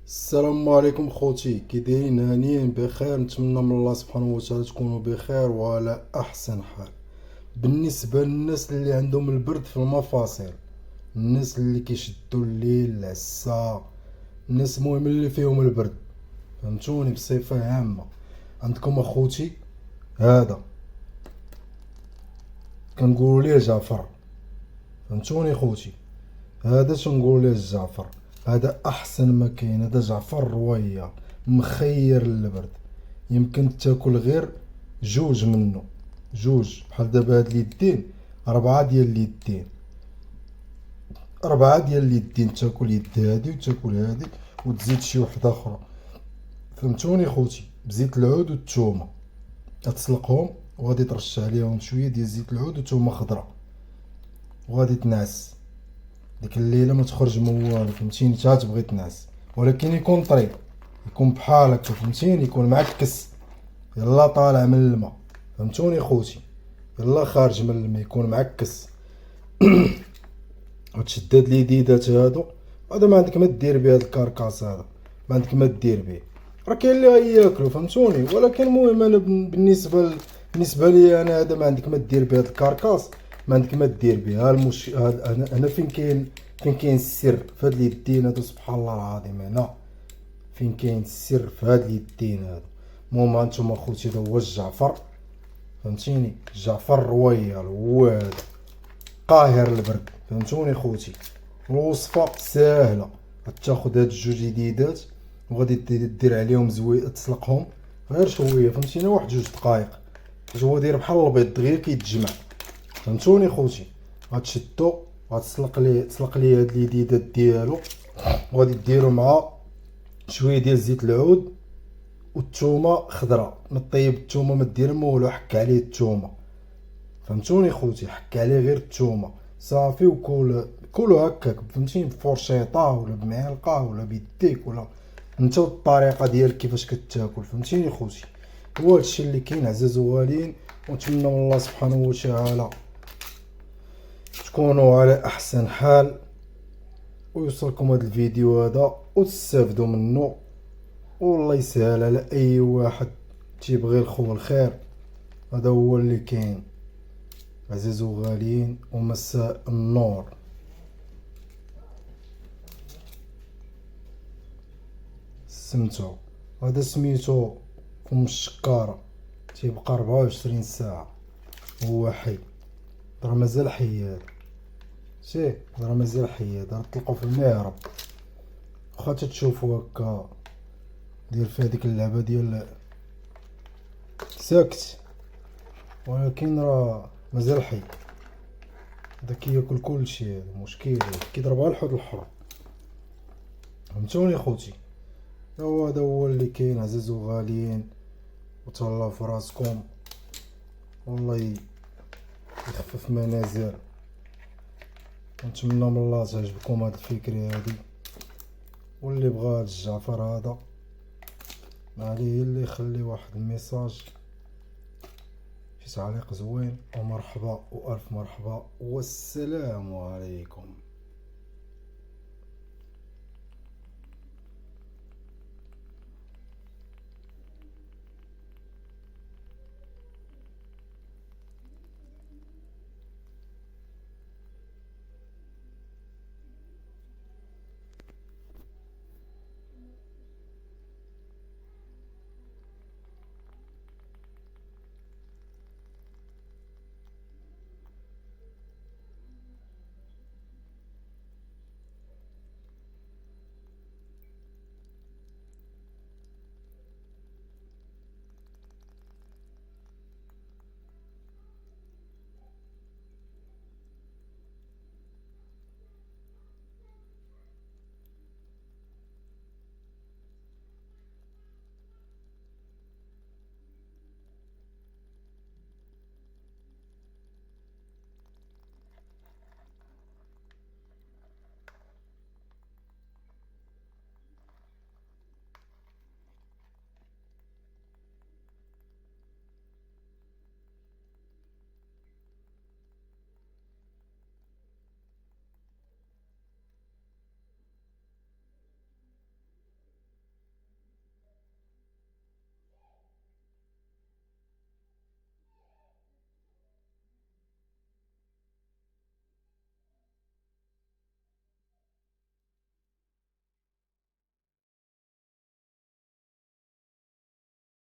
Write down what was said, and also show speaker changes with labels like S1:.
S1: السلام عليكم خوتي، كي دايرين؟ هانيين بخير. نتمنى من الله سبحانه وتعالى تكونوا بخير وعلى احسن حال. بالنسبه للناس اللي عندهم البرد في المفاصل، الناس اللي كيشدوا الليل العسا، الناس المهم اللي فيهم البرد، فهمتوني؟ بصفه عامه عندكم اخوتي هذا كنقولوا ليه جعفر، فهمتوني خوتي؟ هذا شنقول ليه الجعفر، هذا احسن ما كاين. هذا جعفر رويه مخير للبرد. يمكن تاكل غير جوج منه، جوج بحال دابا هاد اليدين، ربعة ديال اليدين، ربعة ديال اليدين تاكل يد هادي وتاكل هادي وتزيد شي وحدة اخرى، فهمتوني خوتي؟ بزيت العود والثومة غتسلقهم وغادي ترش عليهم شوية ديال زيت العود وثومة خضرا وغادي تنعس. ديك الليله ما تخرج من والو، فهمتيني؟ تا تبغي تنعس، ولكن يكون طري، يكون بحال هكا، فهمتيني؟ يكون معكس، يلا طالع من الماء، فهمتوني خوتي؟ يلا خارج من الماء يكون معكس. وتشد هاد اليديدات هادو، هذا ما عندك ما دير بيه، هاد الكركاس هذا ما عندك ما دير بيه، راه كاين اللي غياكلو، فهمتوني؟ ولكن المهم انا بالنسبه لي انا هذا ما عندك ما دير بيه، هاد الكركاس ما عندك ما دير بيه. ها هنا فين كاين السر في هاد اليدين هادو، سبحان الله العظيم. هنا فين كاين السر في هاد اليدين هادو. المهم هانتوما خوتي، هذا هو الجعفر، فهمتيني؟ الجعفر رويال هو هذا قاهر البرد، فهمتوني خوتي؟ الوصفة ساهلة، غتاخد هاد الجوج جديدات وغادي دير عليهم زوي، تسلقهم غير شوية، فهمتيني؟ واحد جوج دقايق، باش هو داير بحال البيض غير كيتجمع، فهمتوني خوتي؟ غتشدو تسلق ليه هاد اليديدات ديالو، وغادي ديرو مع شوية ديال زيت العود والثومة خضرا. ما طيب الثومة، ما دير ما والو، حك عليه الثومة، فهمتوني خوتي؟ حك عليه غير الثومة صافي، كولو هكاك، فهمتيني؟ بفرشيطة ولا بمعلقة ولا بيديك، ولا انت والطريقة ديالك كيفاش كتاكل، فهمتيني خوتي؟ هو هادشي اللي كاين عزاز وغاليين. ونتمنى من الله سبحانه وتعالى تكونوا على احسن حال، ويوصلكم هذا الفيديو هذا وتستافدوا منه، والله يسهل على اي واحد تيبغي الخو الخير. هذا هو اللي كاين عزيز وغاليين، ومساء النور. استمتعوا. هذا سميتو فم الشكارة، تيبقى 24 ساعة وهو حي، راه مازال حي هذا، شتيه؟ راه مازال حي هذا، راه تلقاو في المهرب. واخا تتشوفو هكا دير فيه هاديك اللعبة ديال ساكت، ولكن راه مازال حي. هدا كياكل كلشي، هدا مشكل، كيضرب على الحوت الحر، فهمتوني خوتي؟ هذا هو اللي كاين عزيز وغاليين. وتهلاو في راسكم، والله يخفف منازل. نتمنى من الله تعجبكم هاد الفكرة هادي، واللي بغى هاد الجعفر هذا ما عليه الا يخلي واحد الميساج، شي تعليق زوين، ومرحبا والف مرحبا، والسلام عليكم.